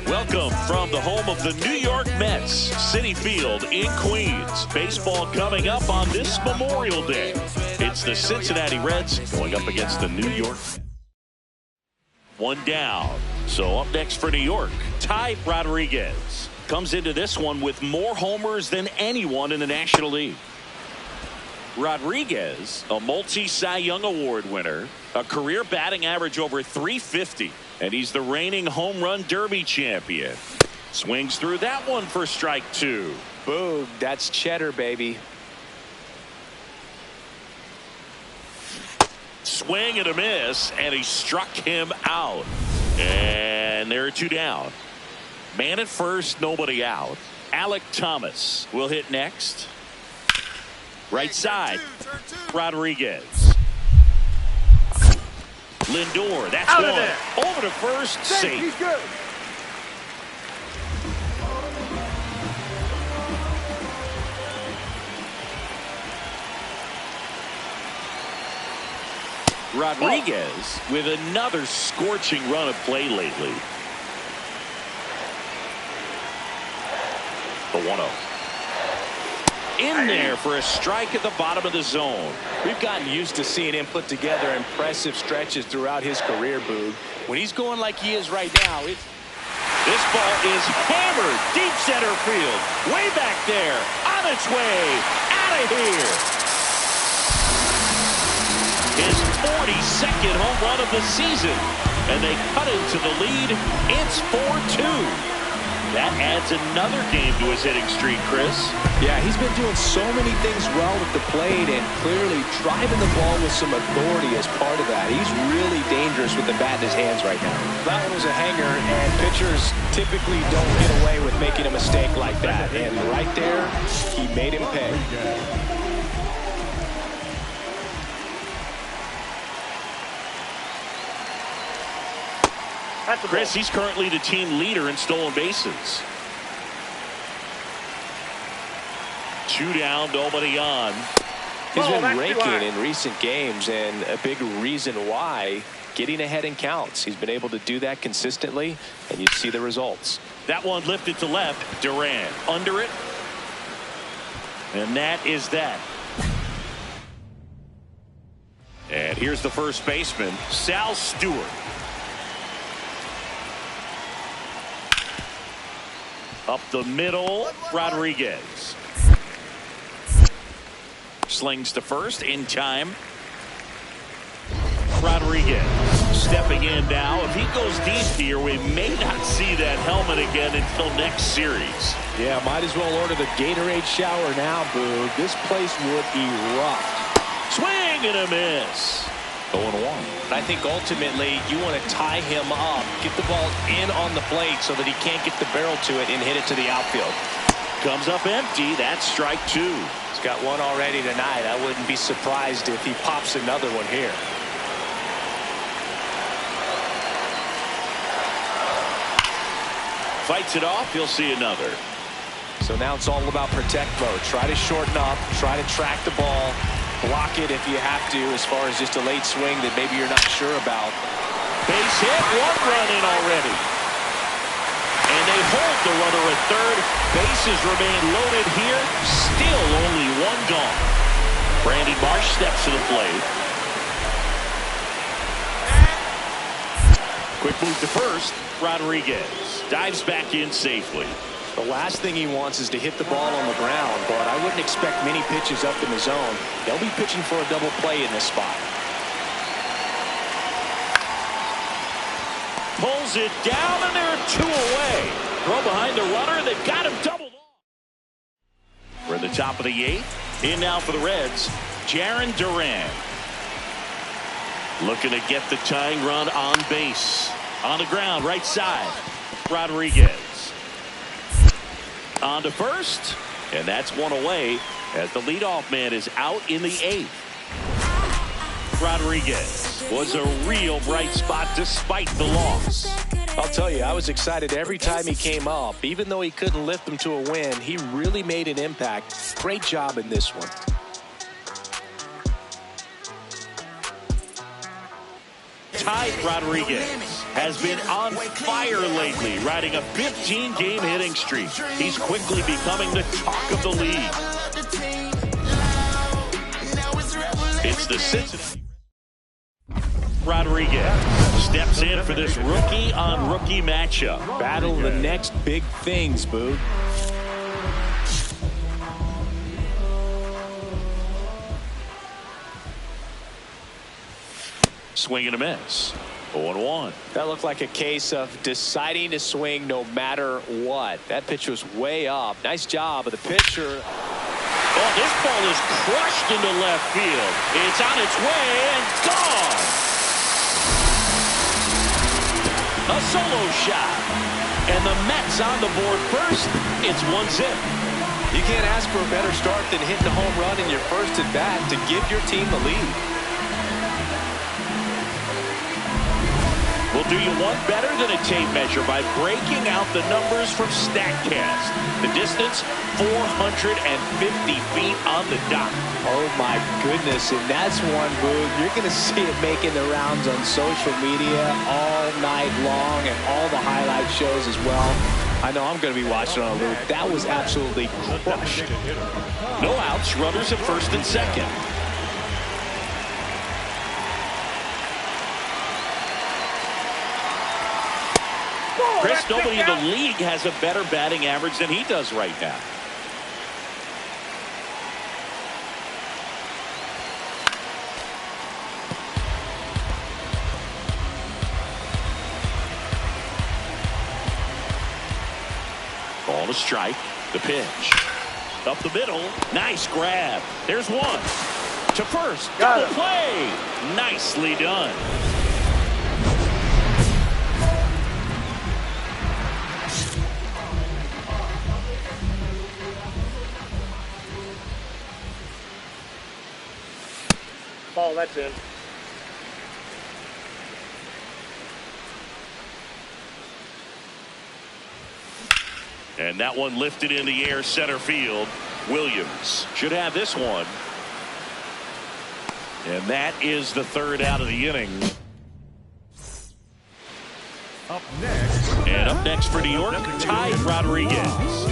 Welcome from the home of the New York Mets, Citi Field in Queens. Baseball coming up on this Memorial Day. It's the Cincinnati Reds going up against the New York Mets. One down. So up next for New York, Ty Rodriguez comes into this one with more homers than anyone in the National League. Rodriguez, a multi-Cy Young Award winner, a career batting average over 350, and he's the reigning home run derby champion. Swings through that one for strike two. Boom, that's cheddar, baby. Swing and a miss, and he struck him out. And there are two down. Man at first, nobody out. Alek Thomas will hit next. Right side, Rodriguez. Lindor, that's out one. Over to first, safe. He's good. Rodriguez with another scorching run of play lately. The 1-0. In there for a strike at the bottom of the zone. We've gotten used to seeing him put together impressive stretches throughout his career, Boog. When he's going like he is right now, this ball is hammered deep center field. Way back there. On its way. Out of here. His 42nd home run of the season. And they cut into the lead. It's 4-2. That adds another game to his hitting streak, Chris. Yeah, he's been doing so many things well at the plate and clearly driving the ball with some authority as part of that. He's really dangerous with the bat in his hands right now. That one was a hanger, and pitchers typically don't get away with making a mistake like that. And right there, he made him pay. Chris, he's currently the team leader in stolen bases. Two down, nobody on. He's been raking in recent games, and a big reason why, getting ahead in counts. He's been able to do that consistently, and you see the results. That one lifted to left. Duran under it. And that is that. And here's the first baseman, Sal Stewart. Up the middle, Rodriguez. Slings to first in time. Rodriguez stepping in now. If he goes deep here, we may not see that helmet again until next series. Yeah, might as well order the Gatorade shower now, Boog. This place would erupt. Swing and a miss. 0-1. I think ultimately you want to tie him up, get the ball in on the plate so that he can't get the barrel to it and hit it to the outfield. Comes up empty. That's strike two. He's got one already tonight. I wouldn't be surprised if he pops another one here. Fights it off. You'll see another. So now it's all about protect mode. Try to shorten up, try to track the ball. Block it if you have to, as far as just a late swing that maybe you're not sure about. Base hit, one run in already. And they hold the runner at third. Bases remain loaded here. Still only one gone. Brandon Marsh steps to the plate. Quick move to first. Rodriguez dives back in safely. The last thing he wants is to hit the ball on the ground, but I wouldn't expect many pitches up in the zone. They'll be pitching for a double play in this spot. Pulls it down, and they're two away. Throw behind the runner, and they've got him doubled off. We're at the top of the eighth. In now for the Reds, Jarren Duran. Looking to get the tying run on base. On the ground, right side, Rodriguez. On to first, and that's one away as the leadoff man is out in the eighth. Rodriguez was a real bright spot despite the loss. I'll tell you, I was excited every time he came up. Even though he couldn't lift them to a win, he really made an impact. Great job in this one. Ty Rodriguez has been on fire lately, riding a 15-game hitting streak. He's quickly becoming the talk of the league. It's the Cincinnati Rodriguez steps in for this rookie-on-rookie matchup. Battle the next big things, Boo. Swing and a miss. 0-1. That looked like a case of deciding to swing no matter what. That pitch was way up. Nice job of the pitcher. Oh, this ball is crushed into left field. It's on its way and gone. A solo shot. And the Mets on the board first. It's 1-0. You can't ask for a better start than hitting a home run in your first at bat to give your team the lead. We'll do you one better than a tape measure by breaking out the numbers from StatCast. The distance, 450 feet on the dot. Oh, my goodness. And that's one, Boo. You're going to see it making the rounds on social media all night long and all the highlight shows as well. I know I'm going to be watching on a loop. That was absolutely crushed. No outs, runners at first and second. Chris, nobody in the league has a better batting average than he does right now. Ball to strike. The pitch. Up the middle. Nice grab. There's one. To first. Double play. Nicely done. Oh, that's in. And that one lifted in the air center field. Williams should have this one. And that is the third out of the inning. And up next for New York, Ty Rodriguez.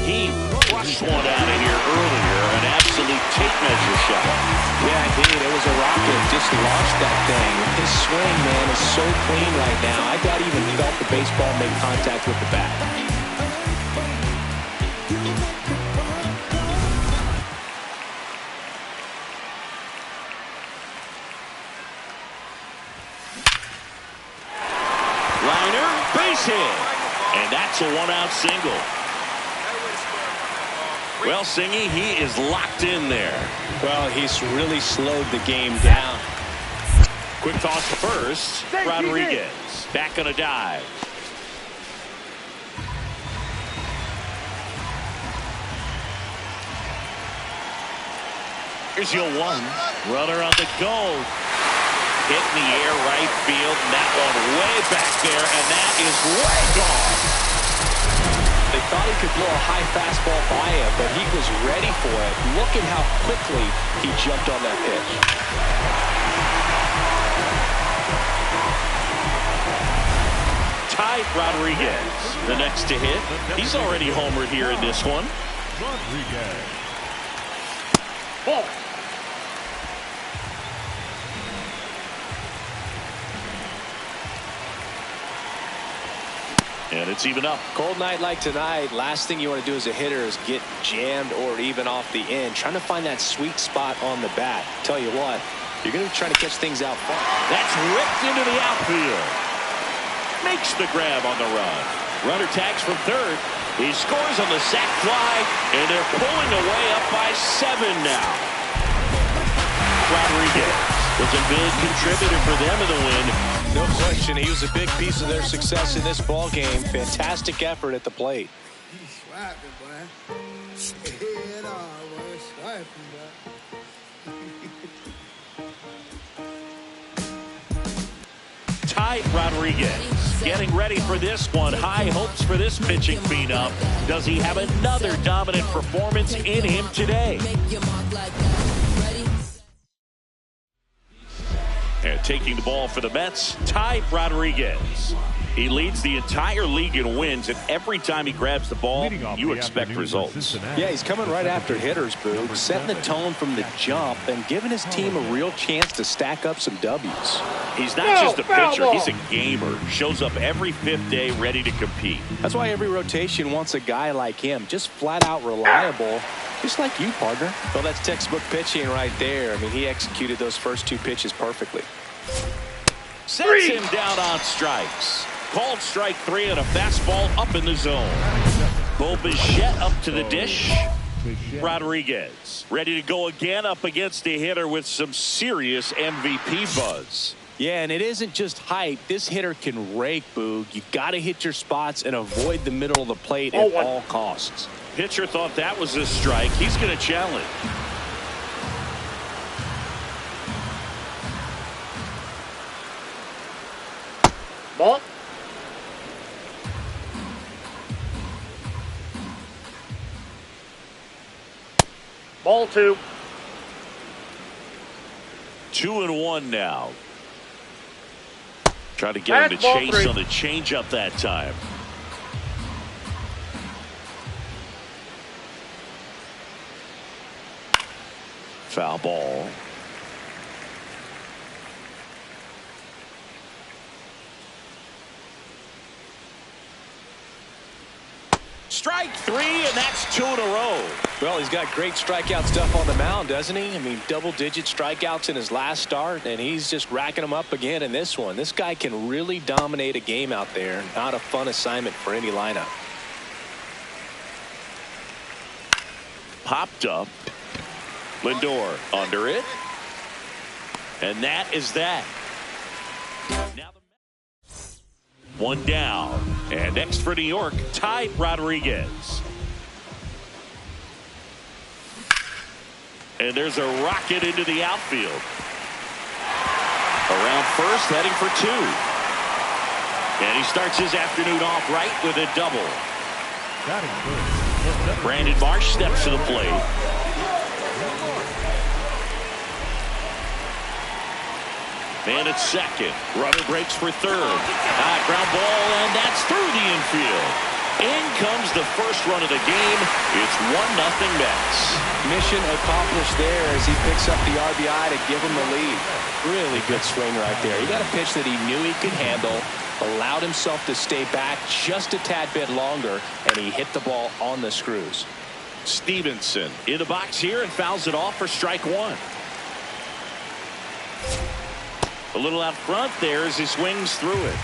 He crushed one out of here earlier. An absolute tape measure shot. Yeah, indeed. It was a rocket. Just launched that thing. His swing, man, is so clean right now. I doubt he even felt the baseball make contact with the bat. Liner, base hit. And that's a one-out single. Well, Singy, he is locked in there. Well, he's really slowed the game down. Quick toss to first. Rodriguez back on a dive. Here's your one. Runner on the go. Hit in the air right field. And that one way back there. And that is way gone. They thought he could blow a high fastball by him, but he was ready for it. Look at how quickly he jumped on that pitch. Ty Rodriguez, the next to hit. He's already homered here in this one. Rodriguez. Ball. And it's even up. Cold night like tonight, last thing you want to do as a hitter is get jammed or even off the end. Trying to find that sweet spot on the bat. Tell you what, you're going to try to catch things out far. That's ripped into the outfield. Makes the grab on the run. Runner tags from third. He scores on the sac fly, and they're pulling away up by 7 now. Rodriguez was a big contributor for them in the win. No question, he was a big piece of their success in this ball game. Fantastic effort at the plate. He's swiping, boy. Head on, boy. Swiping, boy. Ty Rodriguez getting ready for this one. High hopes for this pitching phenom. Does he have another dominant performance in him today? And Taking the ball for the Mets, Ty Rodriguez. He leads the entire league in wins, and every time he grabs the ball, you expect results. Yeah, he's coming right after hitters, Boog, setting the tone from the jump and giving his team a real chance to stack up some W's. He's not just a pitcher, he's a gamer. Shows up every fifth day ready to compete. That's why every rotation wants a guy like him, just flat out reliable, just like you, partner. Well, that's textbook pitching right there. I mean, he executed those first two pitches perfectly. Sets him down on strikes. Called strike 3 and a fastball up in the zone. Bo Bichette up to the dish. Rodriguez ready to go again up against a hitter with some serious MVP buzz. Yeah, and it isn't just height. This hitter can rake, Boog. You got to hit your spots and avoid the middle of the plate at all costs. Pitcher thought that was a strike. He's going to challenge. Ball. Ball 2. 2-1 now. Trying to get him to chase on the changeup that time. Foul ball. Strike 3, and that's 2 in a row. Well, he's got great strikeout stuff on the mound, doesn't he? I mean, double-digit strikeouts in his last start, and he's just racking them up again in this one. This guy can really dominate a game out there. Not a fun assignment for any lineup. Popped up. Lindor under it. And that is that. Now one down. And next for New York, Ty Rodriguez. And there's a rocket into the outfield. Around first, heading for 2. And he starts his afternoon off right with a double. Brandon Marsh steps to the plate. And at second, runner breaks for third. Ground ball, and that's through the infield. In comes the first run of the game. It's 1-0 Mets. Mission accomplished there as he picks up the RBI to give him the lead. Really good swing right there. He got a pitch that he knew he could handle, allowed himself to stay back just a tad bit longer, and he hit the ball on the screws. Stevenson in the box here and fouls it off for strike 1. A little out front there as he swings through it.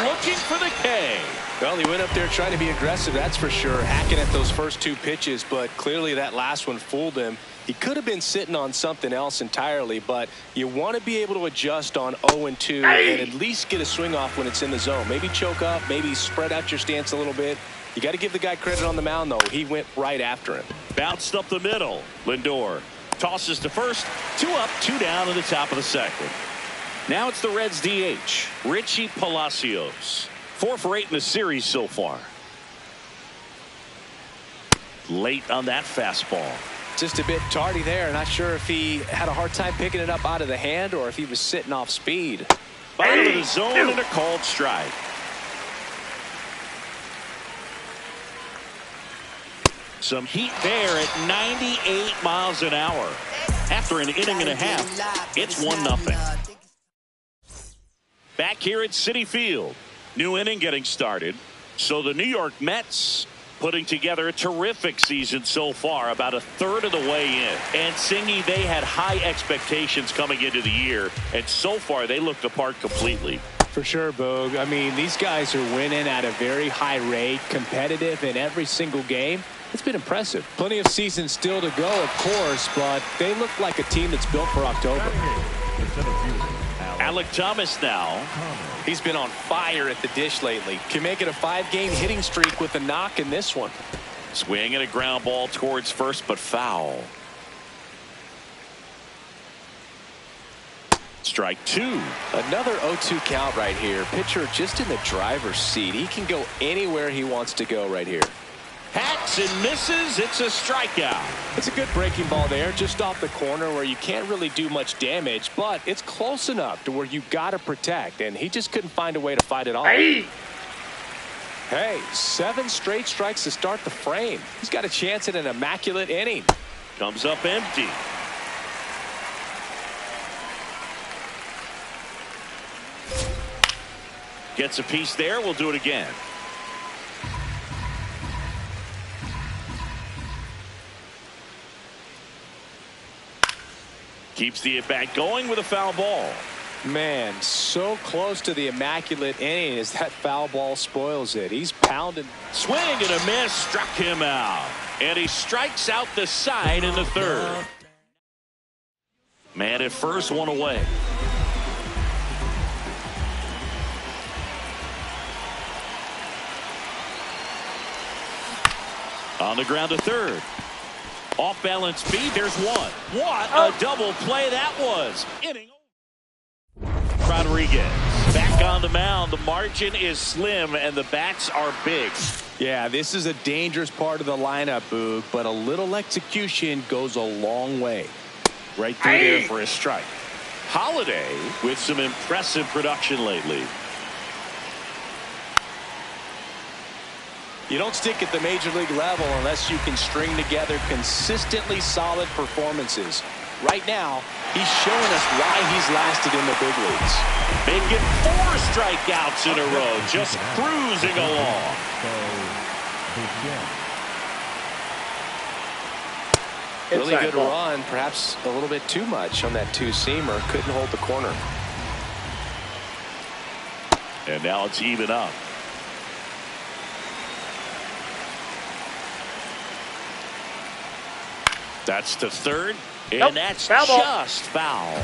Looking for the K. Well, he went up there trying to be aggressive, that's for sure, hacking at those first 2 pitches, but clearly that last one fooled him. He could have been sitting on something else entirely, but you want to be able to adjust on 0-2 and at least get a swing off when it's in the zone. Maybe choke up, maybe spread out your stance a little bit. You got to give the guy credit on the mound, though. He went right after him. Bounced up the middle. Lindor tosses to first. 2 up, 2 down in the top of the second. Now it's the Reds DH, Richie Palacios. 4 for 8 in the series so far. Late on that fastball. Just a bit tardy there. Not sure if he had a hard time picking it up out of the hand or if he was sitting off speed. Bottom of the zone and a called strike. Some heat there at 98 miles an hour. After an inning and a half, it's 1-0. Back here at Citi Field. New inning getting started. So the New York Mets putting together a terrific season so far, about a third of the way in. And Singy, they had high expectations coming into the year, and so far they looked the part completely. For sure, Boog. I mean, these guys are winning at a very high rate, competitive in every single game. It's been impressive. Plenty of season still to go, of course, but they look like a team that's built for October. Alec Thomas now. He's been on fire at the dish lately. Can make it a 5-game hitting streak with a knock in this one. Swing and a ground ball towards first, but foul. Strike 2. Another 0-2 count right here. Pitcher just in the driver's seat. He can go anywhere he wants to go right here. Hacks and misses. It's a strikeout. It's a good breaking ball there, just off the corner where you can't really do much damage, but it's close enough to where you've got to protect, and he just couldn't find a way to fight it off. Hey, 7 straight strikes to start the frame. He's got a chance at an immaculate inning. Comes up empty. Gets a piece there. We'll do it again. Keeps the at-bat going with a foul ball. Man, so close to the immaculate inning as that foul ball spoils it. He's pounding. Swing and a miss, struck him out. And he strikes out the side in the third. Man at first, 1 away. On the ground to third. Off balance speed, there's one. What a double play that was. Inning. Rodriguez back on the mound. The margin is slim and the bats are big. Yeah, this is a dangerous part of the lineup, Boog, but a little execution goes a long way. Right through there for a strike. Holiday with some impressive production lately. You don't stick at the major league level unless you can string together consistently solid performances. Right now, he's showing us why he's lasted in the big leagues. Making 4 strikeouts in a row, just cruising along. Really good run, perhaps a little bit too much on that two-seamer. Couldn't hold the corner. And now it's even up. That's to third, and that's just foul.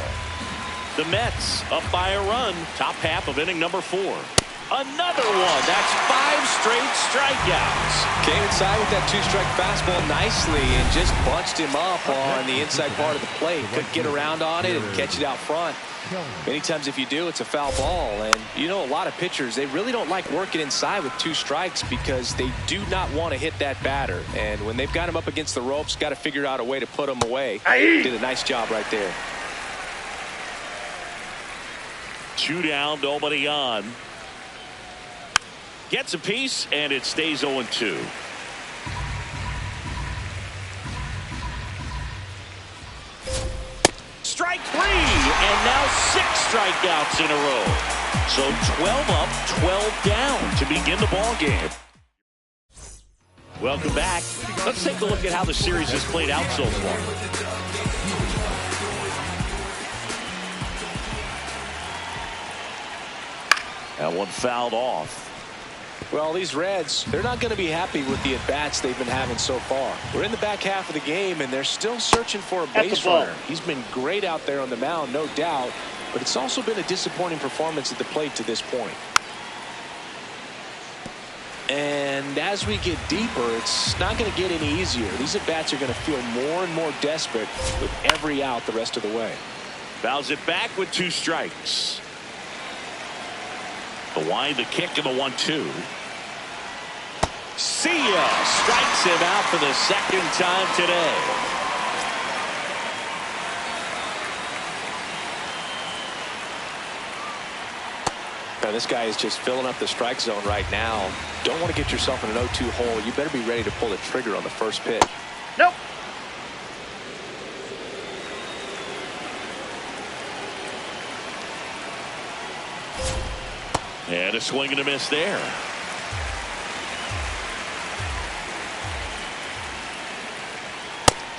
The Mets up by a run, top half of inning number 4. Another one. That's 5 straight strikeouts. Came inside with that 2-strike fastball nicely and just bunched him up on the inside part of the plate. Couldn't get around on it and catch it out front. Many times if you do, it's a foul ball. And you know, a lot of pitchers, they really don't like working inside with 2 strikes because they do not want to hit that batter. And when they've got him up against the ropes, got to figure out a way to put him away. Did a nice job right there. 2 down, nobody on. Gets a piece, and it stays 0-2. Strike 3, and now 6 strikeouts in a row. So 12 up, 12 down to begin the ball game. Welcome back. Let's take a look at how the series has played out so far. That one fouled off. Well, these Reds, they're not going to be happy with the at-bats they've been having so far. We're in the back half of the game, and they're still searching for a base runner. He's been great out there on the mound, no doubt, but it's also been a disappointing performance at the plate to this point. And as we get deeper, it's not going to get any easier. These at-bats are going to feel more and more desperate with every out the rest of the way. Fouls it back with 2 strikes. The wind, the kick, and the 1-2. See ya! Strikes him out for the second time today. Now this guy is just filling up the strike zone right now. Don't want to get yourself in an 0-2 hole. You better be ready to pull the trigger on the first pitch. Nope. And a swing and a miss there.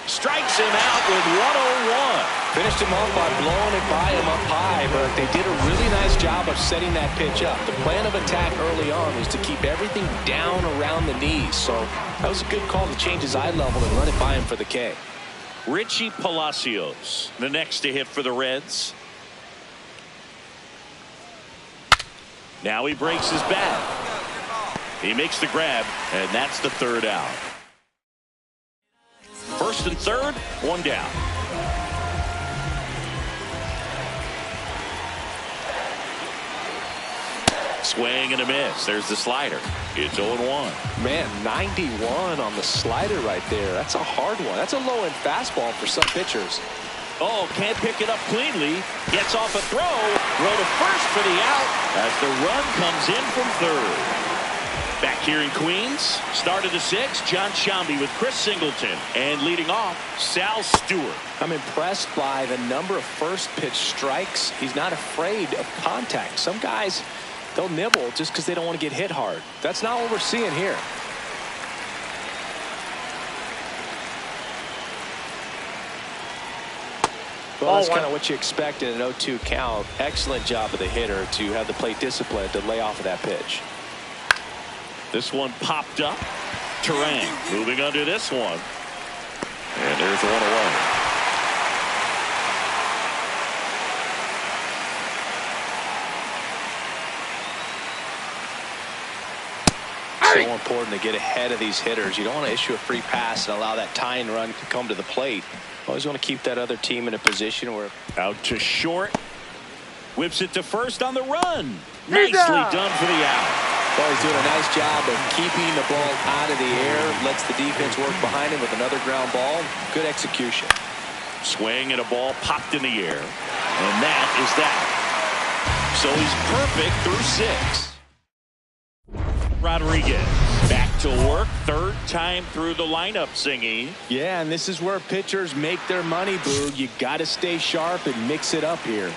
Strikes him out with 101. Finished him off by blowing it by him up high, but they did a really nice job of setting that pitch up. The plan of attack early on was to keep everything down around the knees, so that was a good call to change his eye level and run it by him for the K. Richie Palacios, the next to hit for the Reds. Now he breaks his bat. He makes the grab, and that's the 3rd out. 1st and 3rd, 1 down. Swing and a miss. There's the slider. It's 0-1. Man, 91 on the slider right there. That's a hard one. That's a low-end fastball for some pitchers. Oh, can't pick it up cleanly. Gets off a throw. Throw to first for the out as the run comes in from third. Back here in Queens, start of the 6th, John Shambi with Chris Singleton. And leading off, Sal Stewart. I'm impressed by the number of first pitch strikes. He's not afraid of contact. Some guys, they'll nibble just because they don't want to get hit hard. That's not what we're seeing here. Well, that's kind of what you expect in an 0-2 count. Excellent job of the hitter to have the plate discipline to lay off of that pitch. This one popped up. Terang moving under this one. And there's one away. So important to get ahead of these hitters. You don't want to issue a free pass and allow that tying run to come to the plate. Always want to keep that other team in a position where... Out to short. Whips it to first on the run. Nicely done for the out. Well, he's doing a nice job of keeping the ball out of the air. Lets the defense work behind him with another ground ball. Good execution. Swing and a ball popped in the air. And that is that. So he's perfect through 6. Rodriguez back to work. Third time through the lineup, Singy. Yeah, and this is where pitchers make their money, Boog. You got to stay sharp and mix it up here.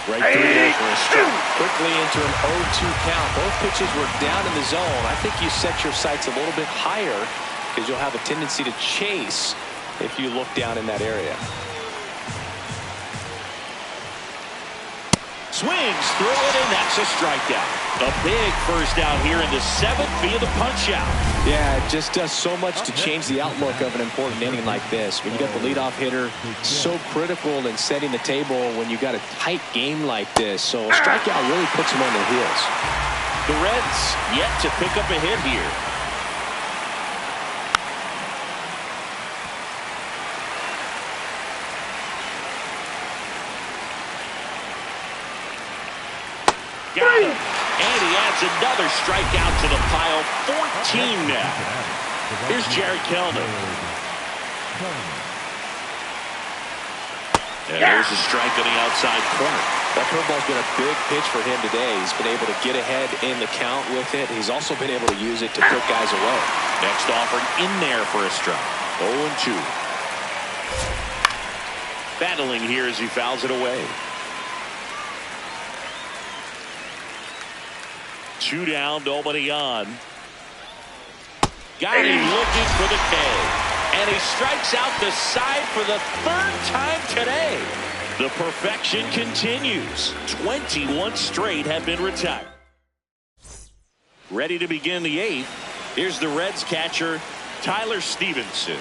Right through there for a strike. Quickly into an 0-2 count. Both pitches were down in the zone. I think you set your sights a little bit higher because you'll have a tendency to chase if you look down in that area. Swings through it, and that's a strikeout. A big first out here in the 7th via the punch out. Yeah, it just does so much to change the outlook of an important inning like this. When you got the leadoff hitter, so critical in setting the table when you got a tight game like this. So a strikeout really puts him on their heels. The Reds yet to pick up a hit here. Got him. And he adds another strikeout to the pile. 14 now. Here's Jerry Kelman. And there's a strike on the outside corner. That curveball's been a big pitch for him today. He's been able to get ahead in the count with it. He's also been able to use it to put guys away. Next offering in there for a strike. 0-2. Battling here as he fouls it away. 2 down, nobody on. Got him looking for the K. And he strikes out the side for the 3rd time today. The perfection continues. 21 straight have been retired. Ready to begin the 8th. Here's the Reds catcher, Tyler Stevenson.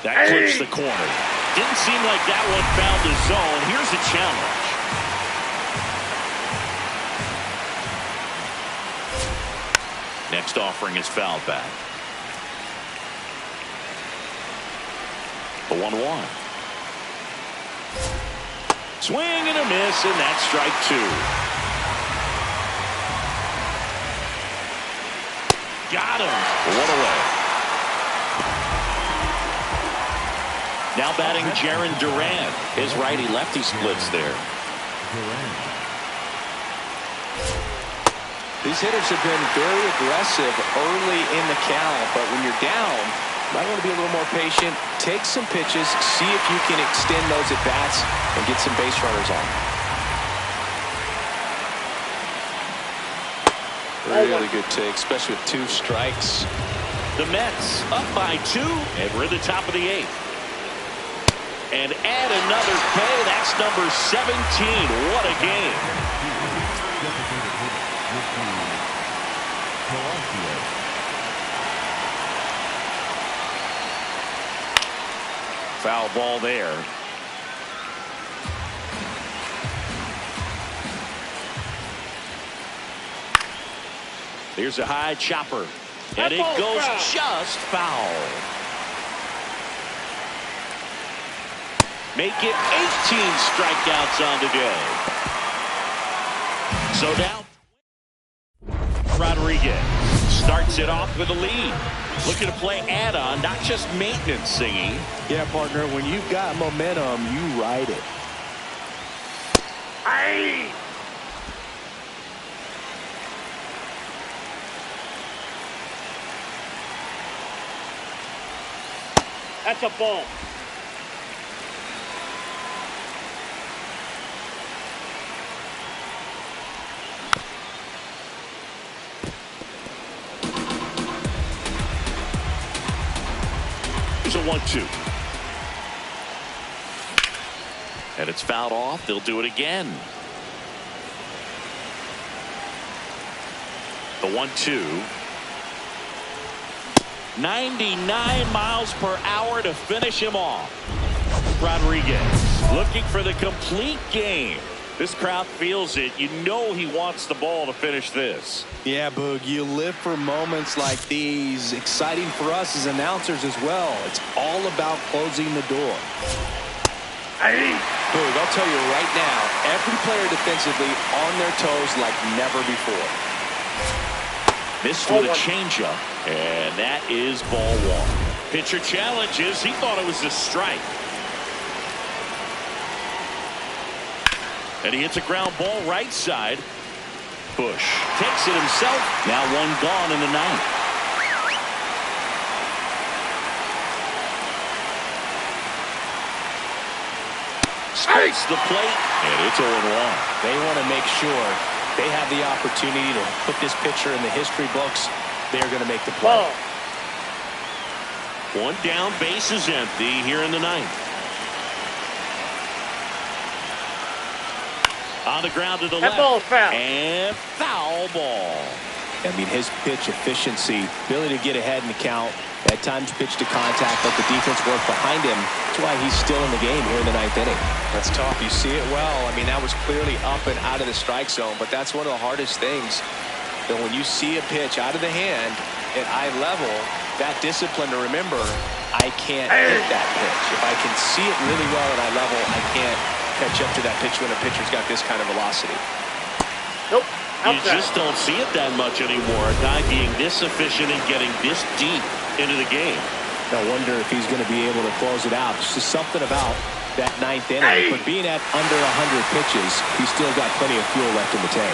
That clips the corner. Didn't seem like that one found the zone. Here's a challenge. Next offering is fouled back. The 1-1. Swing and a miss, and that's strike 2. Got him. 1 away. Now batting Jaron Duran. His righty-lefty splits there. These hitters have been very aggressive early in the count, but when you're down, you might want to be a little more patient. Take some pitches, see if you can extend those at-bats and get some base runners on. Really good take, especially with 2 strikes. The Mets up by 2, and we're at the top of the 8th. And add another K. That's number 17. What a game. Foul ball there. Here's a high chopper. And it goes just foul. Make it 18 strikeouts on the day. So now Rodriguez starts it off with a lead. Looking to play add-on, not just maintenance singing. Yeah, partner, when you've got momentum, you ride it. Aye. That's a ball. Here's a 1-2. And it's fouled off. They'll do it again. The 1-2. 99 miles per hour to finish him off. Rodriguez looking for the complete game. This crowd feels it. You know he wants the ball to finish this. Yeah, Boog, you live for moments like these. Exciting for us as announcers as well. It's all about closing the door. Boog, I'll tell you right now, every player defensively on their toes like never before. Missed with a changeup, and that is ball one. Pitcher challenges. He thought it was a strike. And he hits a ground ball right side. Bush takes it himself. Now one gone in the ninth. Scrapes the plate, and it's 0-1. They want to make sure they have the opportunity to put this pitcher in the history books. They're going to make the play. One down, base is empty here in the ninth. On the ground to the left. Ball foul. And foul ball. I mean, his pitch efficiency, ability to get ahead in the count, at times pitch to contact, let the defense work behind him. That's why he's still in the game here in the ninth inning. That's tough. You see it well. I mean, that was clearly up and out of the strike zone, but that's one of the hardest things. That when you see a pitch out of the hand at eye level, that discipline to remember, I can't hit that pitch. If I can see it really well at eye level, I can't catch up to that pitch when a pitcher's got this kind of velocity. Nope. You just don't see it that much anymore. A guy being this efficient and getting this deep into the game. I wonder if he's going to be able to close it out. There's just something about that ninth inning. But being at under 100 pitches, he's still got plenty of fuel left in the tank.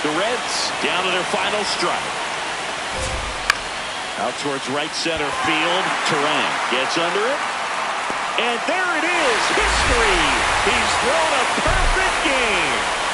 The Reds down to their final strike. Out towards right center field. Turan gets under it. And there it is. History. He's thrown a perfect game.